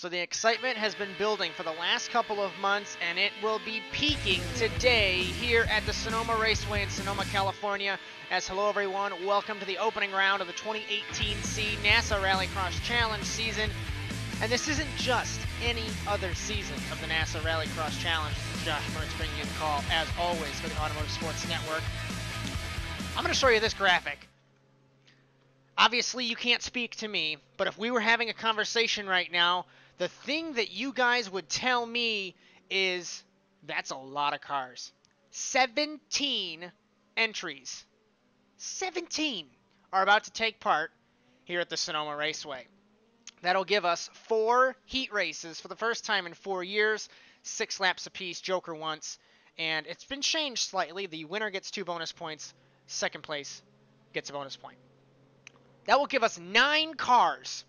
So the excitement has been building for the last couple of months, and it will be peaking today here at the Sonoma Raceway in Sonoma, California. As hello everyone, welcome to the opening round of the 2018C NASA Rallycross Challenge season. And this isn't just any other season of the NASA Rallycross Challenge. This is Josh Mertz bringing you the call, as always, for the Automotive Sports Network. I'm going to show you this graphic. Obviously, you can't speak to me, but if we were having a conversation right now, the thing that you guys would tell me is, that's a lot of cars. 17 entries. 17 are about to take part here at the Sonoma Raceway. That'll give us 4 heat races for the first time in 4 years, 6 laps apiece, Joker once, and it's been changed slightly. The winner gets 2 bonus points, second place gets a bonus point. That will give us 9 cars.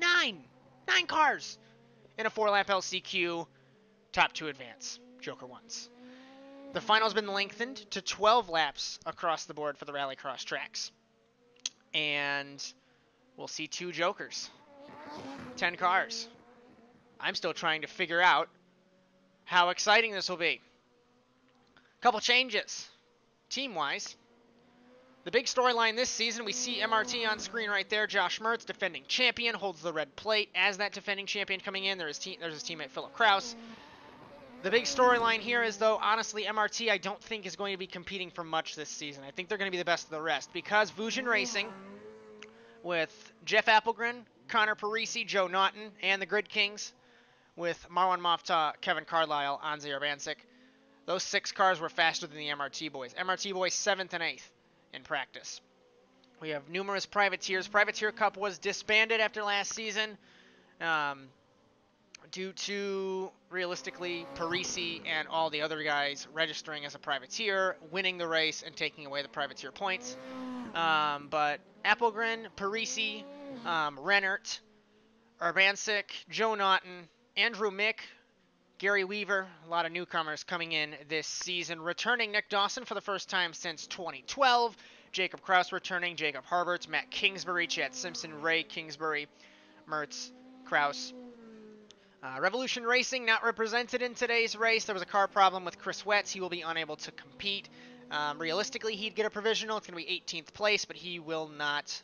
9 cars in a 4-lap LCQ, top 2 advance, Joker ones. The final's been lengthened to 12 laps across the board for the Rallycross tracks. And we'll see 2 Jokers. 10 cars. I'm still trying to figure out how exciting this will be. Couple changes, team-wise. The big storyline this season, we see MRT on screen right there. Josh Mertz, defending champion, holds the red plate. As that defending champion coming in, there's his teammate Philip Kraus. The big storyline here is, though, honestly, MRT I don't think is going to be competing for much this season. I think they're going to be the best of the rest, because Vusion Racing, with Jeff Appelgren, Connor Parisi, Joe Naughton, and the Grid Kings, with Marwan Mafta, Kevin Carlisle, Anze Urbancic, those 6 cars were faster than the MRT boys. MRT boys 7th and 8th in practice. We have numerous privateers. Privateer Cup was disbanded after last season due to, realistically, Parisi and all the other guys registering as a privateer, winning the race, and taking away the privateer points. But Appelgren, Parisi, Rennert, Urbancic, Joe Naughton, Andrew Mick, Gary Weaver, a lot of newcomers coming in this season. Returning Nick Dawson for the first time since 2012. Jacob Kraus returning, Jacob Harberts, Matt Kingsbury, Chad Simpson, Ray Kingsbury, Mertz, Kraus. Revolution Racing not represented in today's race. There was a car problem with Chris Wetz. He will be unable to compete. Realistically, he'd get a provisional. It's going to be 18th place, but he will not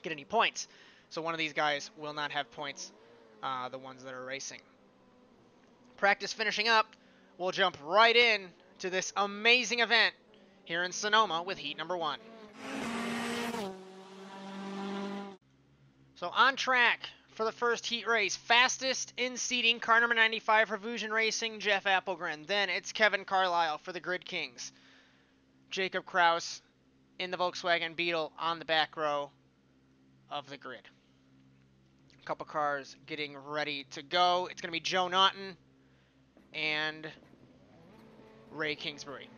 get any points. So one of these guys will not have points, the ones that are racing. Practice finishing up, we'll jump right in to this amazing event here in Sonoma with heat number 1. So on track for the first heat race, fastest in seating, car number 95 for Vusion Racing, Jeff Appelgren. Then it's Kevin Carlisle for the Grid Kings. Jacob Kraus in the Volkswagen Beetle on the back row of the grid. A couple cars getting ready to go. It's going to be Joe Naughton and Ray Kingsbury.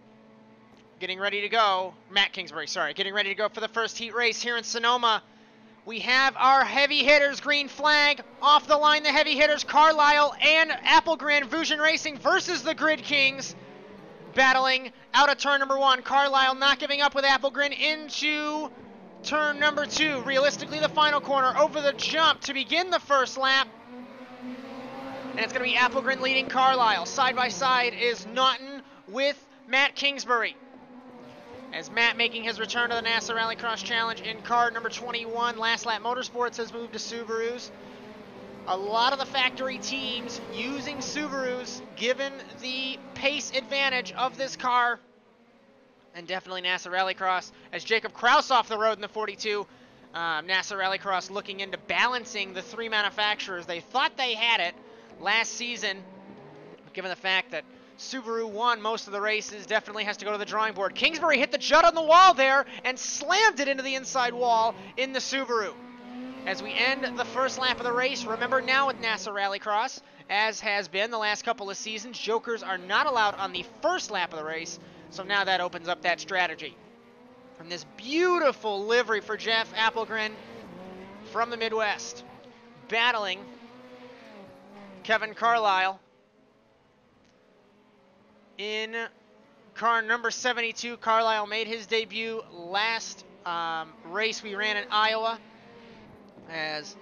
Getting ready to go. Matt Kingsbury, sorry. Getting ready to go for the first heat race here in Sonoma. We have our heavy hitters, green flag. Off the line, the heavy hitters, Carlisle and Appelgren, Vusion Racing versus the Grid Kings. Battling out of turn number 1. Carlisle not giving up with Appelgren into turn number 2. Realistically, the final corner over the jump to begin the first lap. And it's going to be Appelgren leading Carlisle. Side by side is Naughton with Matt Kingsbury. As Matt making his return to the NASA Rallycross Challenge in car number 21. Last Lap Motorsports has moved to Subarus. A lot of the factory teams using Subarus given the pace advantage of this car. And definitely NASA Rallycross as Jacob Kraus off the road in the 42. NASA Rallycross looking into balancing the 3 manufacturers. They thought they had it last season, given the fact that Subaru won most of the races, definitely has to go to the drawing board. Kingsbury hit the jut on the wall there and slammed it into the inside wall in the Subaru. As we end the first lap of the race, remember now with NASA Rallycross, as has been the last couple of seasons, Jokers are not allowed on the first lap of the race, so now that opens up that strategy. From this beautiful livery for Jeff Appelgren from the Midwest, battling Kevin Carlisle in car number 72. Carlisle made his debut last race we ran in Iowa, as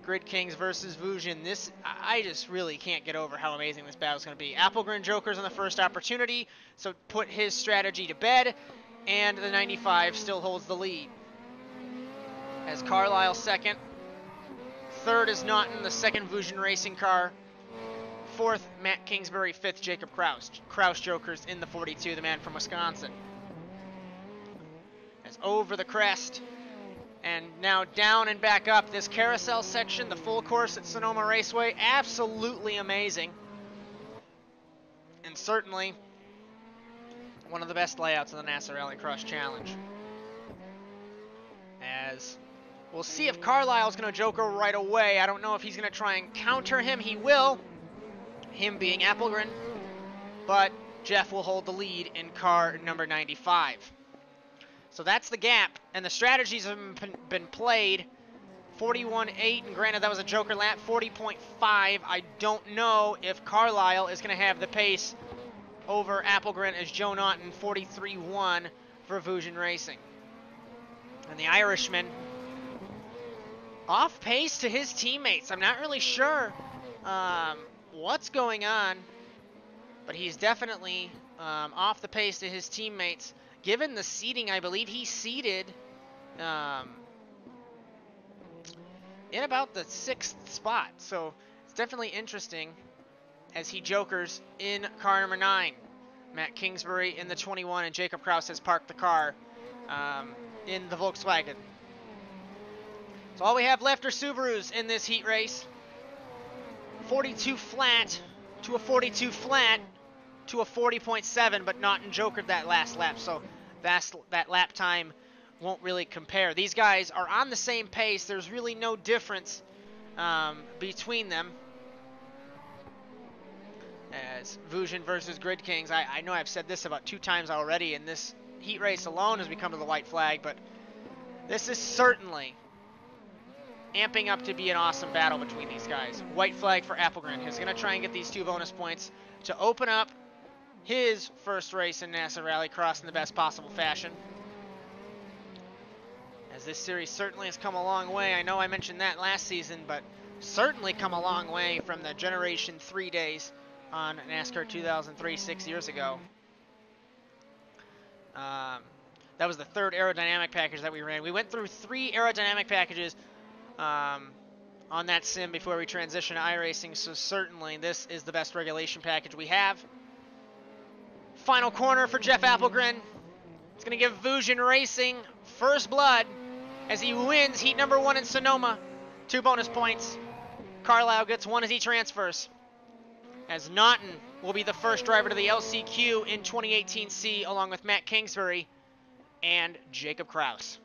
Grid Kings versus Vusion. This, I just really can't get over how amazing this battle is going to be. Applegren jokers on the first opportunity, so put his strategy to bed, and the 95 still holds the lead. As Carlisle second, third is Naughton, the second Vusion racing car. Fourth, Matt Kingsbury. Fifth, Jacob Kraus. Kraus jokers in the 42, the man from Wisconsin. As over the crest, and now down and back up this carousel section, the full course at Sonoma Raceway, absolutely amazing. And certainly one of the best layouts of the NASA Rallycross Challenge. As we'll see if Carlisle's going to joker right away. I don't know if he's going to try and counter him. He will, him being Applegren, but Jeff will hold the lead in car number 95. So that's the gap, and the strategies have been played. 41.8, and granted that was a joker lap. 40.5, I don't know if Carlisle is going to have the pace over Applegren as Joe Naughton. 43.1 for Vusion Racing. And the Irishman off pace to his teammates. I'm not really sure what's going on, but he's definitely off the pace to his teammates. Given the seating, I believe he's seated in about the 6th spot. So it's definitely interesting as he jokers in car number 9. Matt Kingsbury in the 21, and Jacob Kraus has parked the car in the Volkswagen. So all we have left are Subarus in this heat race. 42 flat to a 42 flat to a 40.7, but Naughton jokered that last lap, so that lap time won't really compare. These guys are on the same pace. There's really no difference between them. As Vusion versus Grid Kings, I know I've said this about 2 times already, and this heat race alone has become to the white flag, but this is certainly amping up to be an awesome battle between these guys. White flag for Applegren. He's going to try and get these 2 bonus points to open up his first race in NASA Rallycross in the best possible fashion. As this series certainly has come a long way. I know I mentioned that last season, but certainly come a long way from the Generation 3 days on NASCAR 2003, 6 years ago. That was the 3rd aerodynamic package that we ran. We went through 3 aerodynamic packages on that sim before we transitioned to iRacing, so certainly this is the best regulation package we have. Final corner for Jeff Applegren. It's going to give Vusion Racing first blood as he wins heat number 1 in Sonoma. 2 bonus points. Carlisle gets 1 as he transfers. As Naughton will be the first driver to the LCQ in 2018C, along with Matt Kingsbury and Jacob Kraus.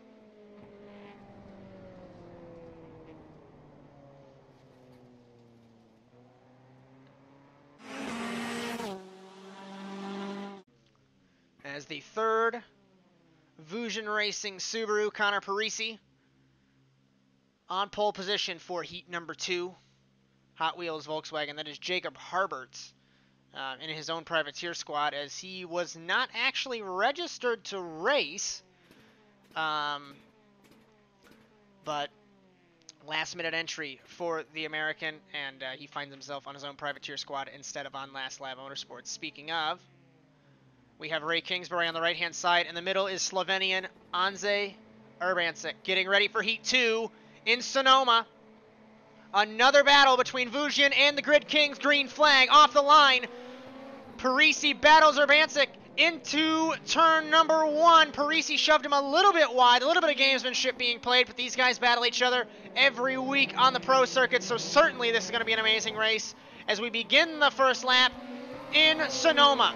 As the 3rd Vusion Racing Subaru, Connor Parisi on pole position for heat number 2. Hot Wheels Volkswagen. That is Jacob Harberts in his own privateer squad, as he was not actually registered to race, but last minute entry for the American, and he finds himself on his own privateer squad instead of on Last Lap Motorsports. Speaking of, we have Ray Kingsbury on the right-hand side. In the middle is Slovenian Anje Urbancic getting ready for Heat 2 in Sonoma. Another battle between Vusion and the Grid Kings. Green flag off the line. Parisi battles Urbancic into turn number 1. Parisi shoved him a little bit wide. A little bit of gamesmanship being played, but these guys battle each other every week on the pro circuit, so certainly this is going to be an amazing race as we begin the first lap in Sonoma.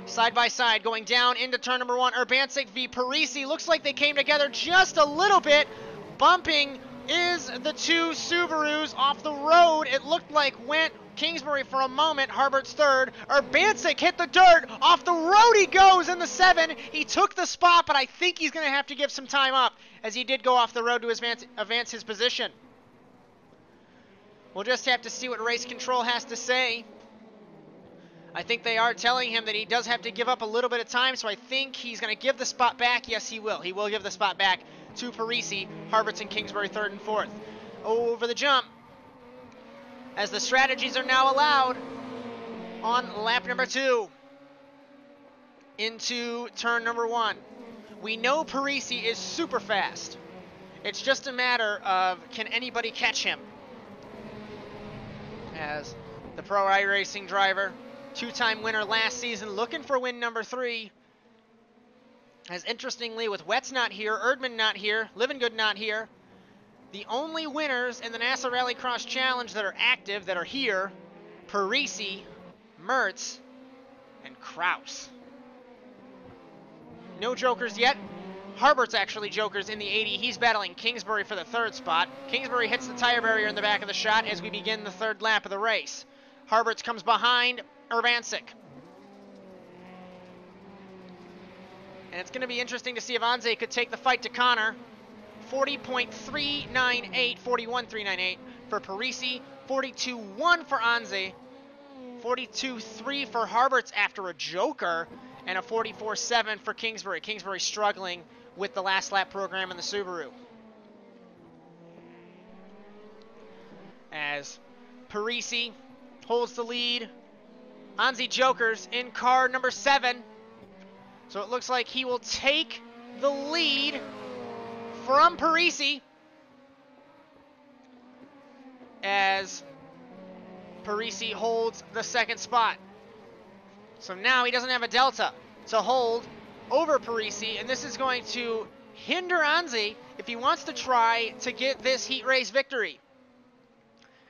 Side by side, going down into turn number 1. Urbancic v. Parisi. Looks like they came together just a little bit. Bumping is the 2 Subarus off the road. It looked like went Kingsbury for a moment. Harbert's 3rd. Urbancic hit the dirt. Off the road he goes in the 7. He took the spot, but I think he's going to have to give some time up, as he did go off the road to advance his position. We'll just have to see what race control has to say. I think they are telling him that he does have to give up a little bit of time, so I think he's going to give the spot back. Yes, he will. He will give the spot back to Parisi. Harberts and Kingsbury 3rd and 4th. over the jump, as the strategies are now allowed on lap number 2 into turn number 1. We know Parisi is super fast. It's just a matter of, can anybody catch him? As the Pro iRacing driver, 2-time winner last season, looking for win number 3. As interestingly, with Wetz not here, Erdman not here, Livingood not here, the only winners in the NASA Rallycross Challenge that are active, that are here, Parisi, Mertz, and Kraus. No jokers yet. Harbert's actually jokers in the 80. He's battling Kingsbury for the 3rd spot. Kingsbury hits the tire barrier in the back of the shot as we begin the 3rd lap of the race. Harbert's comes behind Urbancic. And it's going to be interesting to see if Anze could take the fight to Connor. 40.398, 41.398 for Parisi, 42.1 for Anze, 42.3 for Harbert's after a joker, and a 44.7 for Kingsbury. Kingsbury struggling with the last lap program in the Subaru. As Parisi holds the lead, Anze jokers in car number 7. So it looks like he will take the lead from Parisi, as Parisi holds the 2nd spot. So now he doesn't have a delta to hold over Parisi, and this is going to hinder Anze if he wants to try to get this heat race victory.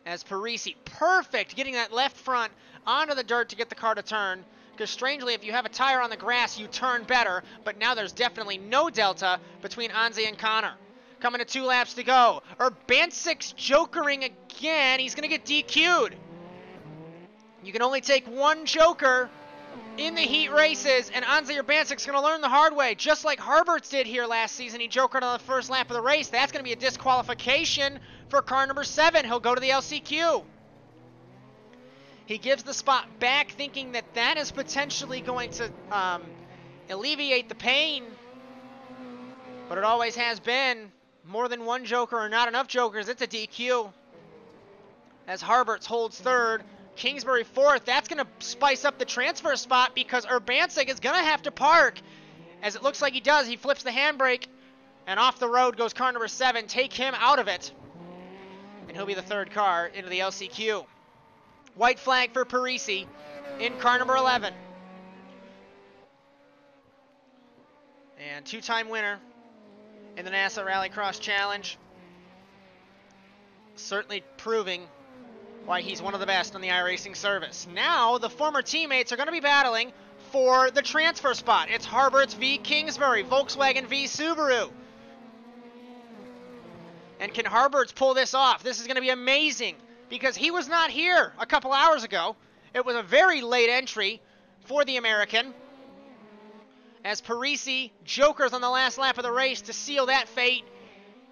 As Parisi, perfect, getting that left front onto the dirt to get the car to turn, because strangely, if you have a tire on the grass, you turn better, but now there's definitely no delta between Anze and Connor. Coming to 2 laps to go. Urbancic's jokering again. He's going to get DQ'd. You can only take 1 joker in the heat races, and Anze Urbancic's going to learn the hard way, just like Harbert's did here last season. He jokered on the 1st lap of the race. That's going to be a disqualification for car number 7. He'll go to the LCQ. He gives the spot back, thinking that that is potentially going to alleviate the pain. But it always has been. More than 1 joker or not enough jokers, it's a DQ. As Harberts holds 3rd, Kingsbury 4th. That's going to spice up the transfer spot because Urbancic is going to have to park. As it looks like he does, he flips the handbrake, and off the road goes car number 7. Take him out of it, and he'll be the 3rd car into the LCQ. White flag for Parisi in car number 11. And 2-time winner in the NASA Rallycross Challenge. Certainly proving why he's one of the best on the iRacing service. Now the former teammates are going to be battling for the transfer spot. It's Harberts v. Kingsbury, Volkswagen v. Subaru. And can Harberts pull this off? This is going to be amazing, because he was not here a couple hours ago. It was a very late entry for the American, as Parisi jokers on the last lap of the race to seal that fate.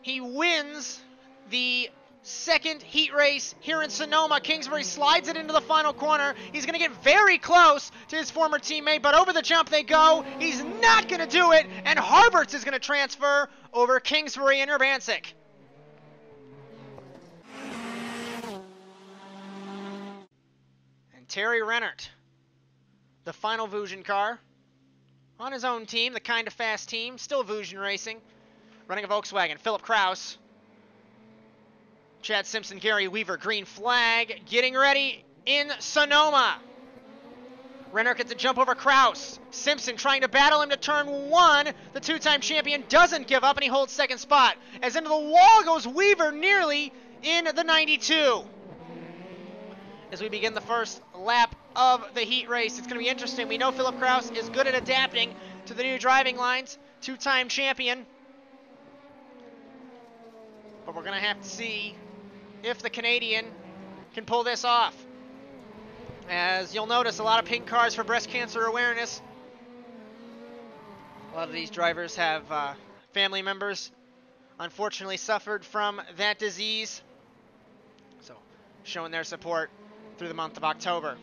He wins the 2nd heat race here in Sonoma. Kingsbury slides it into the final corner. He's going to get very close to his former teammate, but over the jump they go. He's not going to do it, and Harberts is going to transfer over Kingsbury and Urbancic. Terry Rennert, the final Vusion car, on his own team, the Kinda Fast team, still Vusion Racing, running a Volkswagen. Philip Kraus, Chad Simpson, Gary Weaver, green flag, getting ready in Sonoma. Rennert gets a jump over Kraus. Simpson trying to battle him to turn 1. The 2-time champion doesn't give up, and he holds 2nd spot. As into the wall goes Weaver, nearly in the 92. As we begin the 1st lap of the heat race, it's going to be interesting. We know Philip Kraus is good at adapting to the new driving lines, 2-time champion. But we're going to have to see if the Canadian can pull this off. As you'll notice, a lot of pink cars for breast cancer awareness. A lot of these drivers have family members unfortunately suffered from that disease, so showing their support through the month of October.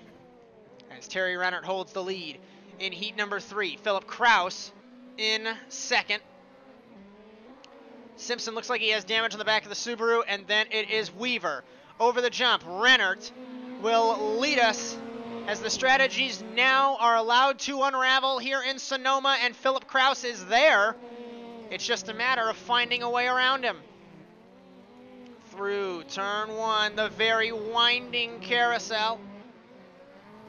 As Terry Rennert holds the lead in heat number 3. Philip Kraus in 2nd. Simpson looks like he has damage on the back of the Subaru, and then it is Weaver. Over the jump, Rennert will lead us as the strategies now are allowed to unravel here in Sonoma, and Philip Kraus is there. It's just a matter of finding a way around him. Through turn one, the very winding carousel.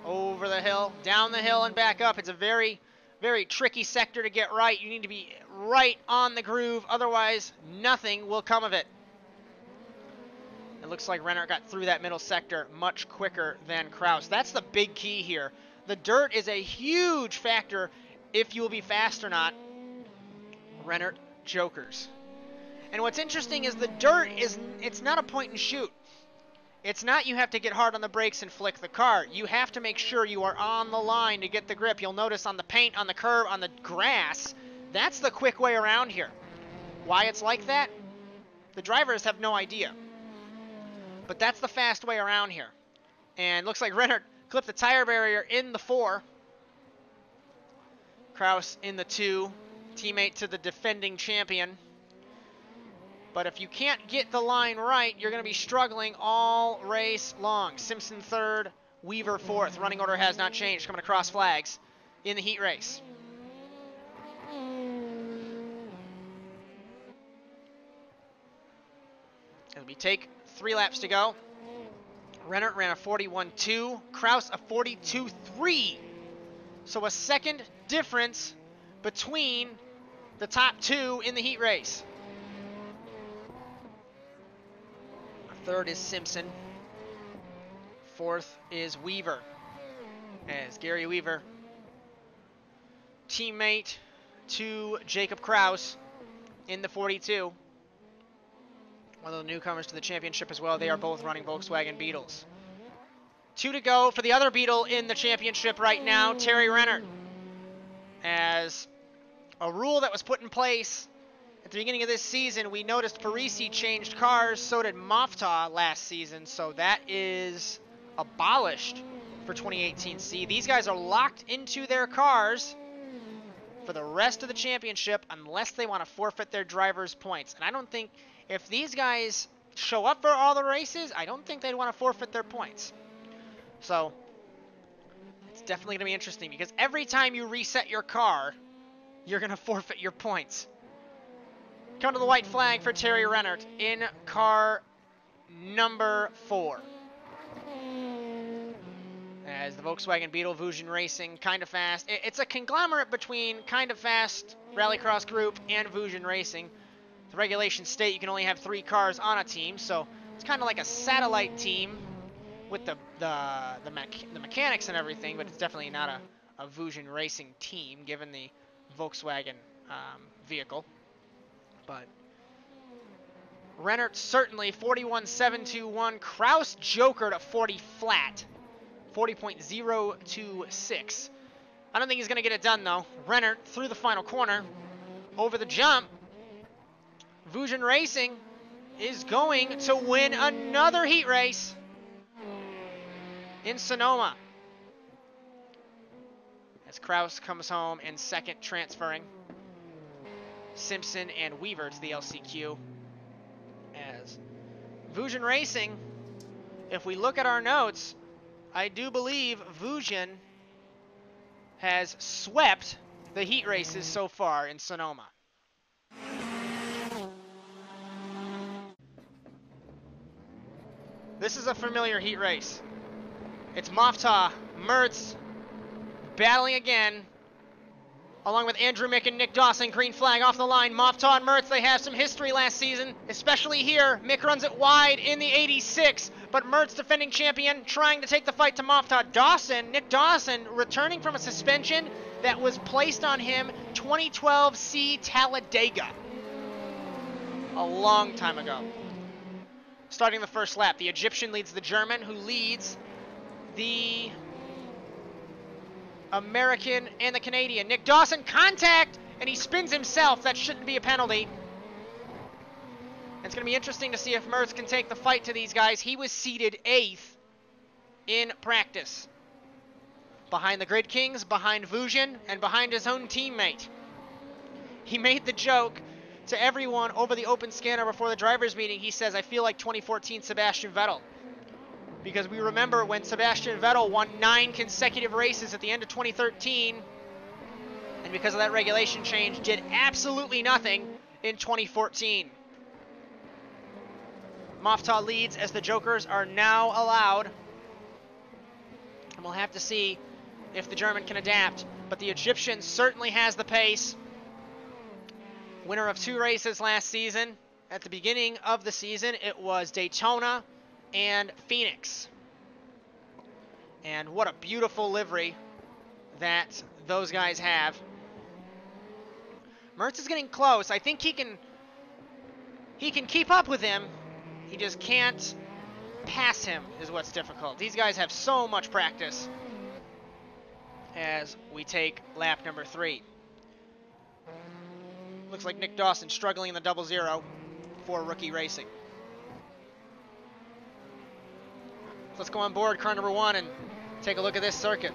Over the hill, down the hill, and back up. It's a very, very tricky sector to get right. You need to be right on the groove, otherwise nothing will come of it. It looks like Rennert got through that middle sector much quicker than Kraus. That's the big key here. The dirt is a huge factor if you will be fast or not. Rennert jokers. And what's interesting is the dirt it's not a point and shoot. It's not you have to get hard on the brakes and flick the car. You have to make sure you are on the line to get the grip. You'll notice on the paint, on the curb, on the grass, that's the quick way around here. Why it's like that? The drivers have no idea. But that's the fast way around here. And looks like Rennert clipped the tire barrier in the 4. Kraus in the 2. Teammate to the defending champion. But if you can't get the line right, you're going to be struggling all race long. Simpson 3rd, Weaver 4th. Running order has not changed. Coming across flags in the heat race. As we take 3 laps to go. Rennert ran a 41.2. Kraus a 42.3. So a second difference between the top 2 in the heat race. 3rd is Simpson. 4th is Weaver. As Gary Weaver, teammate to Jacob Kraus in the 42. One of the newcomers to the championship as well. They are both running Volkswagen Beetles. 2 to go for the other Beetle in the championship right now, Terry Rennert. As a rule that was put in place at the beginning of this season, we noticed Parisi changed cars, so did Mofta last season, so that is abolished for 2018C. These guys are locked into their cars for the rest of the championship unless they want to forfeit their drivers' points. And I don't think, if these guys show up for all the races, I don't think they'd want to forfeit their points. So it's definitely going to be interesting because every time you reset your car, you're going to forfeit your points. Come to the white flag for Terry Rennert in car number 4. As the Volkswagen Beetle, Vusion Racing, Kind of Fast. It's a conglomerate between Kind of Fast Rallycross Group and Vusion Racing. The regulations state you can only have 3 cars on a team, so it's kind of like a satellite team with the mechanics and everything, but it's definitely not a Vusion Racing team given the Volkswagen vehicle. But Rennert certainly 41.721. Kraus jokered a 40 flat. 40.026. I don't think he's going to get it done, though. Rennert through the final corner. Over the jump. Vusion Racing is going to win another heat race in Sonoma. As Kraus comes home in second, transferring Simpson and Weaver to the LCQ. As Vusion Racing, if we look at our notes, I do believe Vusion has swept the heat races so far in Sonoma. This is a familiar heat race. It's Mofta, Mertz battling again, along with Andrew Mick and Nick Dawson. Green flag off the line. Mofta and Mertz, they have some history last season, especially here. Mick runs it wide in the 86, but Mertz, defending champion, trying to take the fight to Mofta. Dawson, Nick Dawson, returning from a suspension that was placed on him 2012 C Talladega. A long time ago. Starting the first lap, the Egyptian leads the German, who leads the American and the Canadian. Nick Dawson, contact, and he spins himself. That shouldn't be a penalty. It's going to be interesting to see if Mertz can take the fight to these guys. He was seated 8th in practice. Behind the Grid Kings, behind Vusion, and behind his own teammate. He made the joke to everyone over the open scanner before the drivers' meeting, he says, I feel like 2014 Sebastian Vettel. Because we remember when Sebastian Vettel won 9 consecutive races at the end of 2013, and because of that regulation change, did absolutely nothing in 2014. Moftaw leads as the Jokers are now allowed. And we'll have to see if the German can adapt. But the Egyptian certainly has the pace. Winner of 2 races last season. At the beginning of the season, it was Daytona and Phoenix. And what a beautiful livery that those guys have. Mertz is getting close. I think he can keep up with him. He just can't pass him is what's difficult. These guys have so much practice as we take lap number 3. Looks like Nick Dawson struggling in the 0-0 for rookie racing. Let's go on board car number 1 and take a look at this circuit.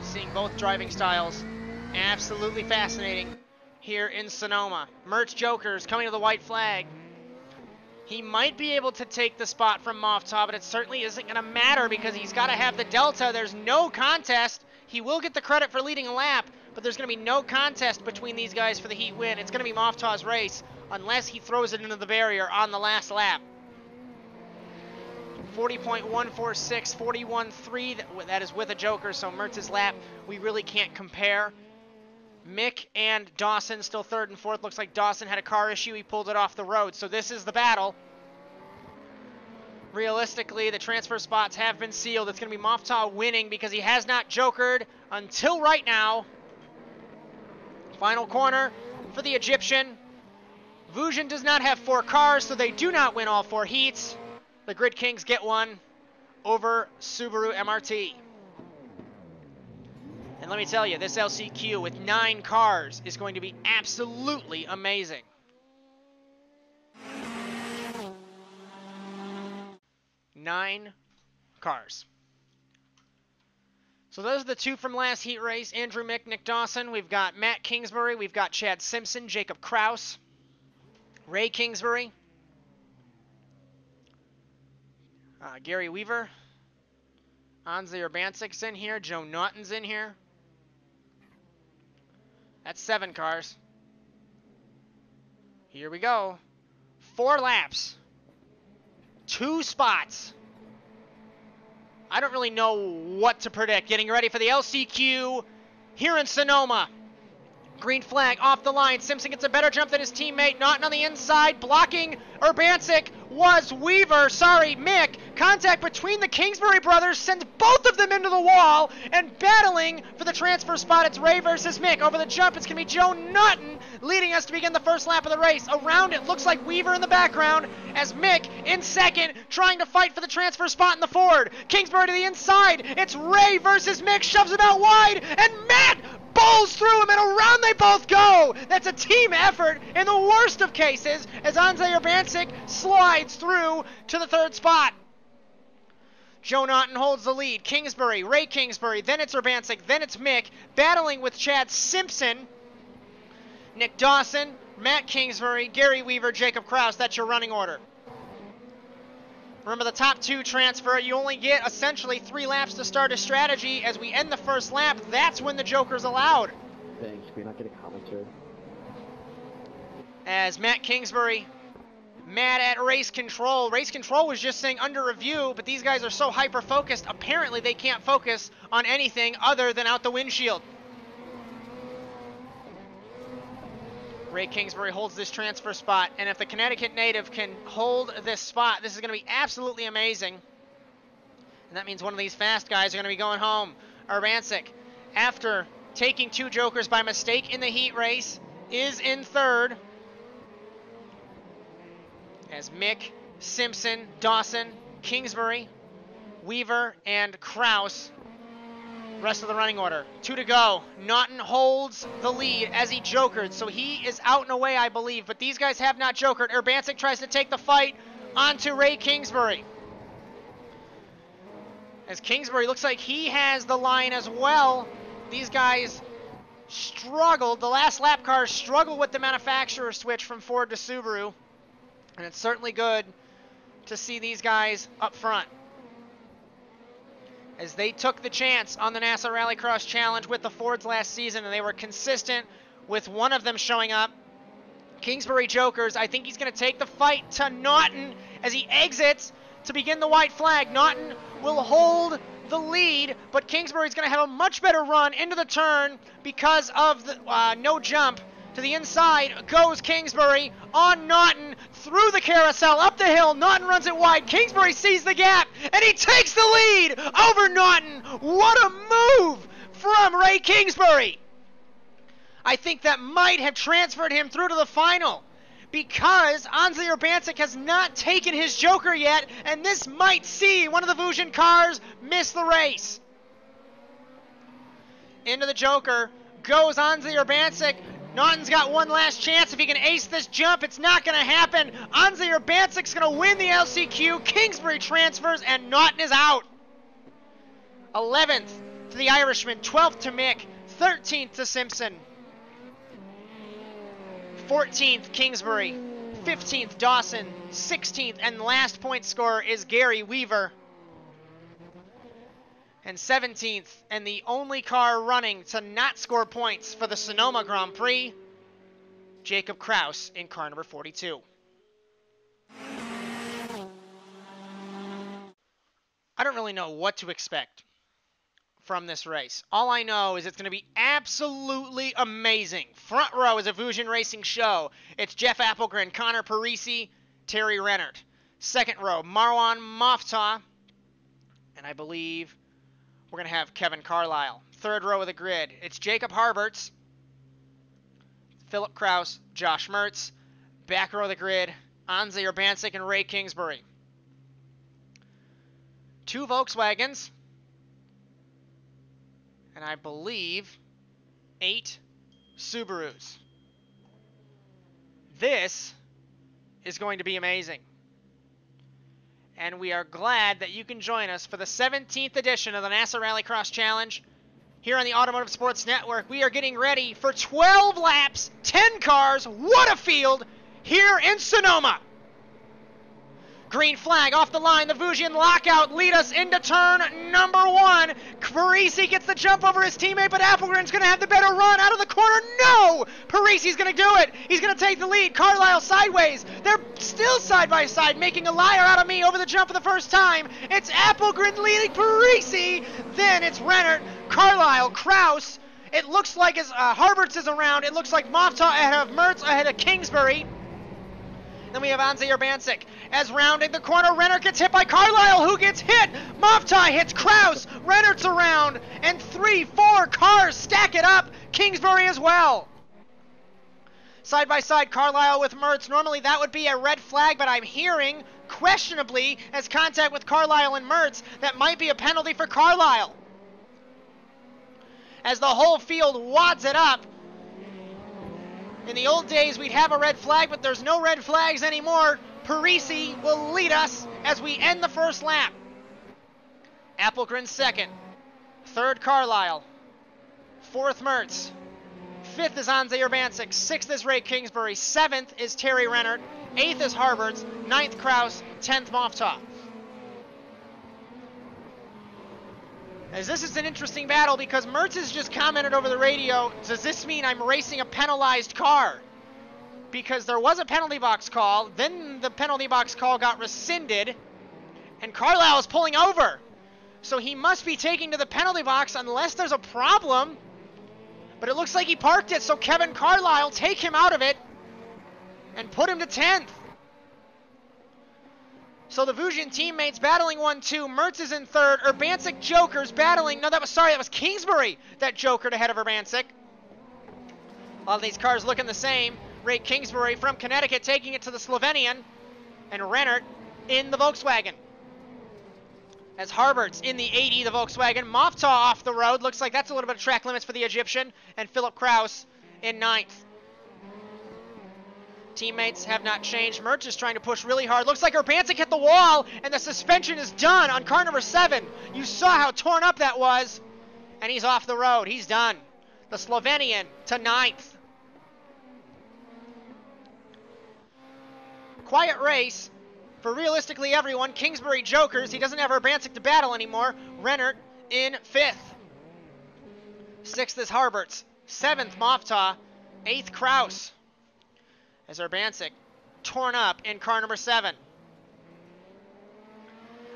Seeing both driving styles, absolutely fascinating here in Sonoma. Mertz Jokers coming to the white flag. He might be able to take the spot from Moftaw, but it certainly isn't going to matter because he's got to have the delta. There's no contest. He will get the credit for leading a lap, but there's going to be no contest between these guys for the heat win. It's going to be Moftaw's race unless he throws it into the barrier on the last lap. 40.146, 41.3, that is with a Joker, so Mertz's lap, we really can't compare. Mick and Dawson still 3rd and 4th. Looks like Dawson had a car issue. He pulled it off the road, so this is the battle. Realistically, the transfer spots have been sealed. It's going to be Moftaw winning because he has not jokered until right now. Final corner for the Egyptian. Vujan does not have 4 cars, so they do not win all 4 heats. The Grid Kings get one over Subaru MRT. And let me tell you, this LCQ with 9 cars is going to be absolutely amazing. Nine cars. So those are the 2 from last heat race. Andrew Mick, Nick Dawson. We've got Matt Kingsbury. We've got Chad Simpson, Jacob Kraus, Ray Kingsbury, Gary Weaver, Anze Urbansik's in here, Joe Naughton's in here. That's 7 cars. Here we go. 4 laps. 2 spots. I don't really know what to predict. Getting ready for the LCQ here in Sonoma. Green flag off the line. Simpson gets a better jump than his teammate. Naughton on the inside, blocking Urbansic. was Mick. Contact between the Kingsbury brothers sends both of them into the wall, and battling for the transfer spot, it's Ray versus Mick. Over the jump, it's going to be Joe Naughton leading us to begin the first lap of the race. Around it looks like Weaver in the background, as Mick in second, trying to fight for the transfer spot in the Ford. Kingsbury to the inside, it's Ray versus Mick, shoves him out wide, and Matt bowls through him, and around they both go. That's a team effort in the worst of cases, as Andrzej Urbancic slides through to the third spot. Joe Naughton holds the lead. Kingsbury, Ray Kingsbury, then it's Urbancic, then it's Mick, battling with Chad Simpson, Nick Dawson, Matt Kingsbury, Gary Weaver, Jacob Kraus. That's your running order. Remember, the top two transfer. You only get essentially 3 laps to start a strategy. As we end the first lap, that's when the Joker's allowed. Thanks, we're not getting commentary. As Matt Kingsbury, mad at race control. Race control was just saying under review, but these guys are so hyper-focused, apparently they can't focus on anything other than out the windshield. Ray Kingsbury holds this transfer spot, and if the Connecticut native can hold this spot, this is going to be absolutely amazing. And that means one of these fast guys are going to be going home. Urbancic, after taking 2 Jokers by mistake in the heat race, is in third. As Mick, Simpson, Dawson, Kingsbury, Weaver, and Kraus, rest of the running order. 2 to go. Naughton holds the lead as he jokered, so he is out and away, I believe, but these guys have not jokered. Urbancic tries to take the fight onto Ray Kingsbury. As Kingsbury looks like he has the line as well. These guys struggled. The last lap cars struggled with the manufacturer switch from Ford to Subaru, and it's certainly good to see these guys up front, as they took the chance on the NASA Rallycross Challenge with the Fords last season, and they were consistent with one of them showing up. Kingsbury Jokers, I think he's going to take the fight to Naughton as he exits to begin the white flag. Naughton will hold the lead, but Kingsbury's going to have a much better run into the turn because of the no jump. To the inside goes Kingsbury on Naughton, through the carousel, up the hill. Naughton runs it wide. Kingsbury sees the gap, and he takes the lead over Naughton. What a move from Ray Kingsbury. I think that might have transferred him through to the final, because Andrzej Urbancic has not taken his Joker yet, and this might see one of the Vujian cars miss the race. Into the Joker goes Andrzej Urbancic. Naughton's got one last chance. If he can ace this jump, it's not going to happen. Andrzej Urbancic's going to win the LCQ. Kingsbury transfers, and Naughton is out. 11th to the Irishman, 12th to Mick, 13th to Simpson, 14th Kingsbury, 15th Dawson, 16th, and last point scorer is Gary Weaver. And 17th, and the only car running to not score points for the Sonoma Grand Prix, Jacob Kraus in car number 42. I don't really know what to expect from this race. All I know is it's going to be absolutely amazing. Front row is a Vujian Racing show. It's Jeff Applegren, Connor Parisi, Terry Rennert. Second row, Marwan Moftah, and I believe we're going to have Kevin Carlisle. Third row of the grid, it's Jacob Harberts, Philip Kraus, Josh Mertz. Back row of the grid, Andrzej Urbancic and Ray Kingsbury. 2 Volkswagens, and I believe 8 Subarus. This is going to be amazing. And we are glad that you can join us for the 17th edition of the NASA Rallycross Challenge here on the Automotive Sports Network. We are getting ready for 12 laps, 10 cars, what a field, here in Sonoma. Green flag off the line, the Vujian lockout lead us into turn number 1. Parisi gets the jump over his teammate, but Applegren's going to have the better run out of the corner. No! Parisi's going to do it. He's going to take the lead. Carlisle sideways. They're still side by side, making a liar out of me over the jump for the first time. It's Applegren leading Parisi. Then it's Rennert, Carlisle, Kraus. It looks like as Harberts is around. It looks like Moftah ahead of Mertz, ahead of Kingsbury. Then we have Anze Urbancic. As rounding the corner, Renner gets hit by Carlisle, who gets hit. Mofta hits Kraus. Rennert's around. And 3-4 cars stack it up. Kingsbury as well. Side by side, Carlisle with Mertz. Normally that would be a red flag, but I'm hearing, questionably, as contact with Carlisle and Mertz, that might be a penalty for Carlisle. As the whole field wads it up. In the old days, we'd have a red flag, but there's no red flags anymore. Parisi will lead us as we end the first lap. Appelgren second. Third, Carlisle. Fourth, Mertz. Fifth is Anze Urbancic. Sixth is Ray Kingsbury. Seventh is Terry Rennert. Eighth is Harberts. Ninth, Kraus. 10th, Mofta. As this is an interesting battle because Mertz has just commented over the radio, does this mean I'm racing a penalized car? Because there was a penalty box call, then the penalty box call got rescinded, and Carlisle is pulling over. So he must be taking to the penalty box unless there's a problem. But it looks like he parked it, so Kevin Carlisle, take him out of it and put him to 10th. So the Vujin teammates battling 1-2. Mertz is in third. Urbancic Jokers battling. No, that was Kingsbury that jokered ahead of Urbancic. All of these cars looking the same. Ray Kingsbury from Connecticut taking it to the Slovenian. And Rennert in the Volkswagen. As Harberts in the 80, the Volkswagen. Mofta off the road. Looks like that's a little bit of track limits for the Egyptian. And Philip Kraus in 9th. Teammates have not changed. Mertz is trying to push really hard. Looks like Urbancic hit the wall, and the suspension is done on car number 7. You saw how torn up that was. And he's off the road. He's done. The Slovenian to 9th. Quiet race for realistically everyone. Kingsbury Jokers. He doesn't have Urbancic to battle anymore. Rennert in 5th. 6th is Harberts. 7th, Mofta. 8th, Kraus. As Urbancic torn up in car number 7.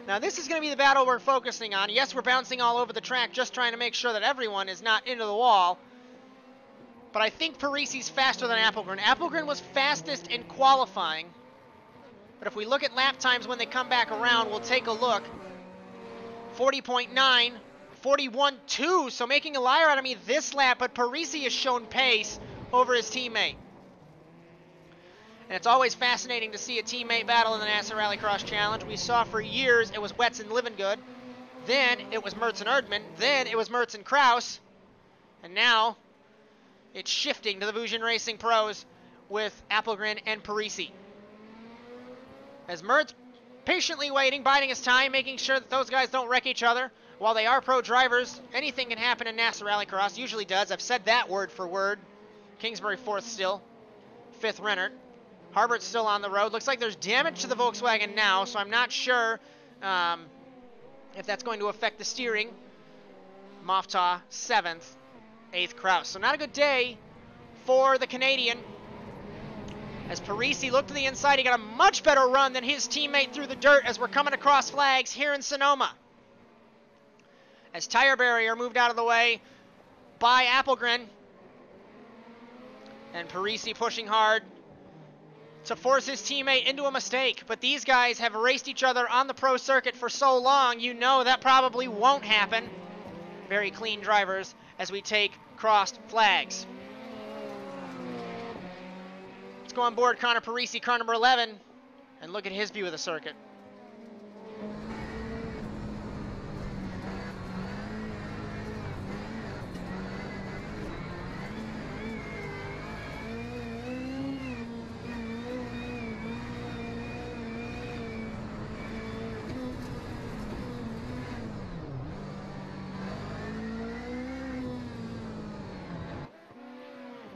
Now this is going to be the battle we're focusing on. Yes, we're bouncing all over the track just trying to make sure that everyone is not into the wall. But I think Parisi's faster than Appelgren. Appelgren was fastest in qualifying. But if we look at lap times when they come back around, we'll take a look. 40.9, 41.2, so making a liar out of me this lap, but Parisi has shown pace over his teammate. And it's always fascinating to see a teammate battle in the NASA Rallycross Challenge. We saw for years it was Wetz and Livengood. Then it was Mertz and Erdmann. Then it was Mertz and Kraus. And now it's shifting to the Vujin Racing Pros with Appelgren and Parisi. As Mertz patiently waiting, biding his time, making sure that those guys don't wreck each other. While they are pro drivers, anything can happen in NASA Rallycross. Usually does. I've said that word for word. Kingsbury 4th still. 5th, Rennert. Harbert's still on the road. Looks like there's damage to the Volkswagen now, so I'm not sure if that's going to affect the steering. Mofta, 7th. 8th, Kraus. So not a good day for the Canadian. As Parisi looked to the inside, he got a much better run than his teammate through the dirt as we're coming across flags here in Sonoma. As tire barrier moved out of the way by Appelgren. And Parisi pushing hard to force his teammate into a mistake. But these guys have raced each other on the pro circuit for so long, you know that probably won't happen. Very clean drivers as we take crossed flags. Let's go on board Connor Parisi, car number 11, and look at his view of the circuit.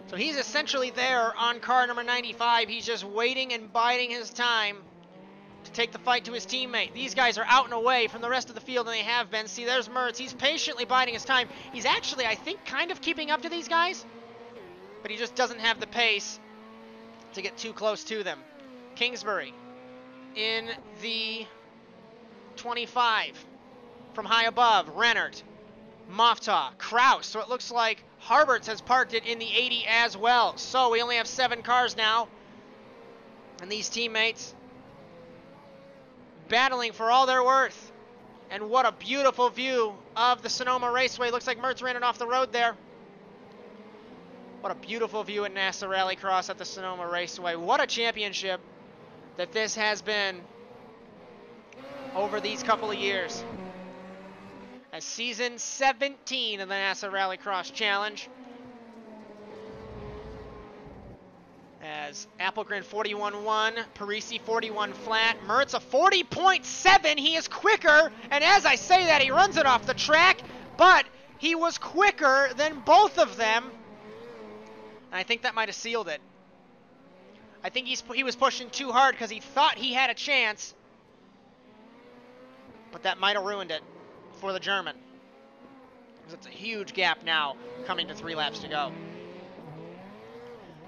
So he's essentially there on car number 95. He's just waiting and biding his time to take the fight to his teammate. These guys are out and away from the rest of the field, and they have been. See, there's Mertz. He's patiently biding his time. He's actually, I think, kind of keeping up to these guys, but he just doesn't have the pace to get too close to them. Kingsbury in the 25 from high above. Rennert, Mofta, Kraus. So it looks like Harberts has parked it in the 80 as well. So we only have 7 cars now. And these teammates battling for all they're worth. And what a beautiful view of the Sonoma Raceway. Looks like Mertz ran it off the road there. What a beautiful view at NASA Rallycross at the Sonoma Raceway. What a championship that this has been over these couple of years. As season 17 of the NASA Rallycross Challenge. As Appelgren 41.1, Parisi 41 flat, Mertz a 40.7. He is quicker, and as I say that, he runs it off the track, but he was quicker than both of them. And I think that might have sealed it. I think he was pushing too hard because he thought he had a chance, but that might have ruined it for the German. Because it's a huge gap now, coming to 3 laps to go.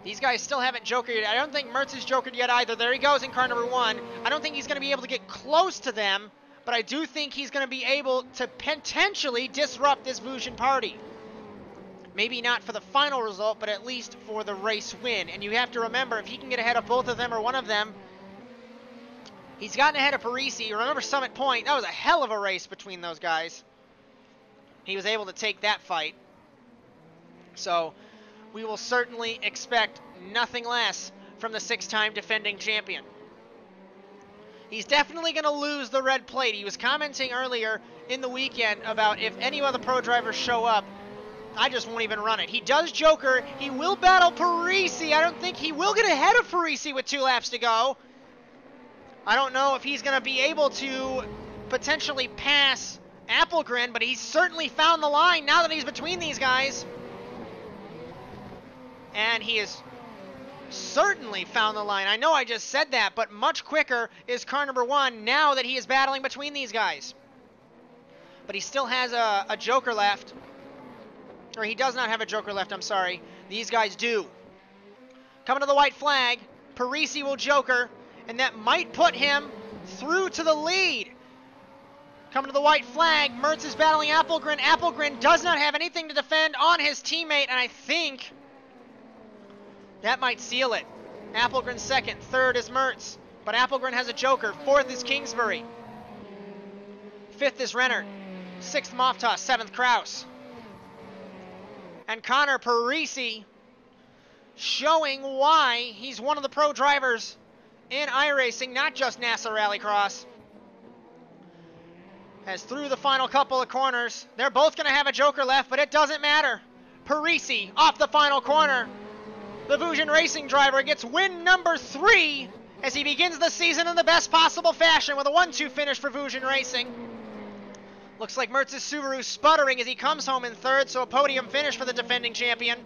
These guys still haven't jokered yet. I don't think Mertz has jokered yet either. There he goes in car number 1. I don't think he's going to be able to get close to them, but I do think he's going to be able to potentially disrupt this Vujin party. Maybe not for the final result, but at least for the race win. And you have to remember, if he can get ahead of both of them or one of them, he's gotten ahead of Parisi. Remember Summit Point? That was a hell of a race between those guys. He was able to take that fight. So we will certainly expect nothing less from the 6-time defending champion. He's definitely going to lose the red plate. He was commenting earlier in the weekend about if any other pro drivers show up, I just won't even run it. He does joker. He will battle Parisi. I don't think he will get ahead of Parisi with 2 laps to go. I don't know if he's going to be able to potentially pass Appelgren, but he's certainly found the line now that he's between these guys. And he has certainly found the line. I know I just said that, but much quicker is car number 1 now that he is battling between these guys. But he still has a joker left. Or he does not have a joker left, I'm sorry. These guys do. Coming to the white flag, Parisi will joker, and that might put him through to the lead. Coming to the white flag, Mertz is battling Appelgren. Appelgren does not have anything to defend on his teammate, and I think that might seal it. Appelgren 2nd, 3rd is Mertz, but Appelgren has a joker. 4th is Kingsbury. 5th is Rennert. 6th Moftas, 7th Kraus. And Connor Parisi showing why he's one of the pro drivers in iRacing, not just NASA Rallycross. As through the final couple of corners, they're both going to have a joker left, but it doesn't matter. Parisi off the final corner. The Vujin Racing driver gets win number 3 as he begins the season in the best possible fashion with a 1-2 finish for Vujin Racing. Looks like Mertz's Subaru sputtering as he comes home in 3rd, so a podium finish for the defending champion.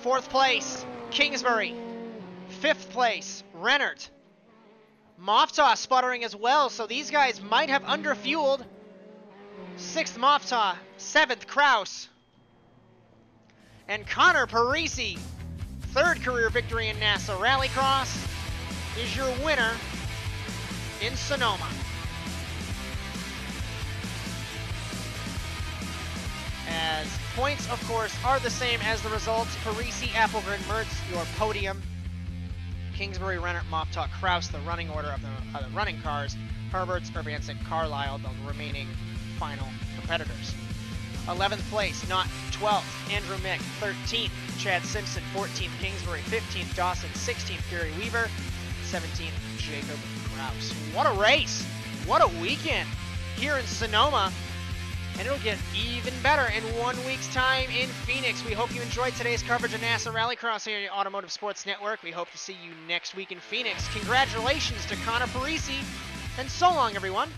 4th place, Kingsbury. 5th place, Rennert. Mofta sputtering as well, so these guys might have underfueled. 6th Mofta, 7th Kraus. And Connor Parisi, 3rd career victory in NASA Rallycross, is your winner in Sonoma. As points, of course, are the same as the results. Parisi, Appelgren, Mertz, your podium. Kingsbury, Rennert, Mofta, Kraus, the running order of the running cars. Herberts, Urbancic, Carlisle, the remaining final competitors. 11th place, not 12th, Andrew Mick. 13th, Chad Simpson. 14th, Kingsbury. 15th, Dawson. 16th, Gary Weaver. 17th, Jacob Kraus. What a race! What a weekend here in Sonoma. And it'll get even better in 1 week's time in Phoenix. We hope you enjoyed today's coverage of NASA Rallycross here on the Automotive Sports Network. We hope to see you next week in Phoenix. Congratulations to Connor Parisi, and so long, everyone.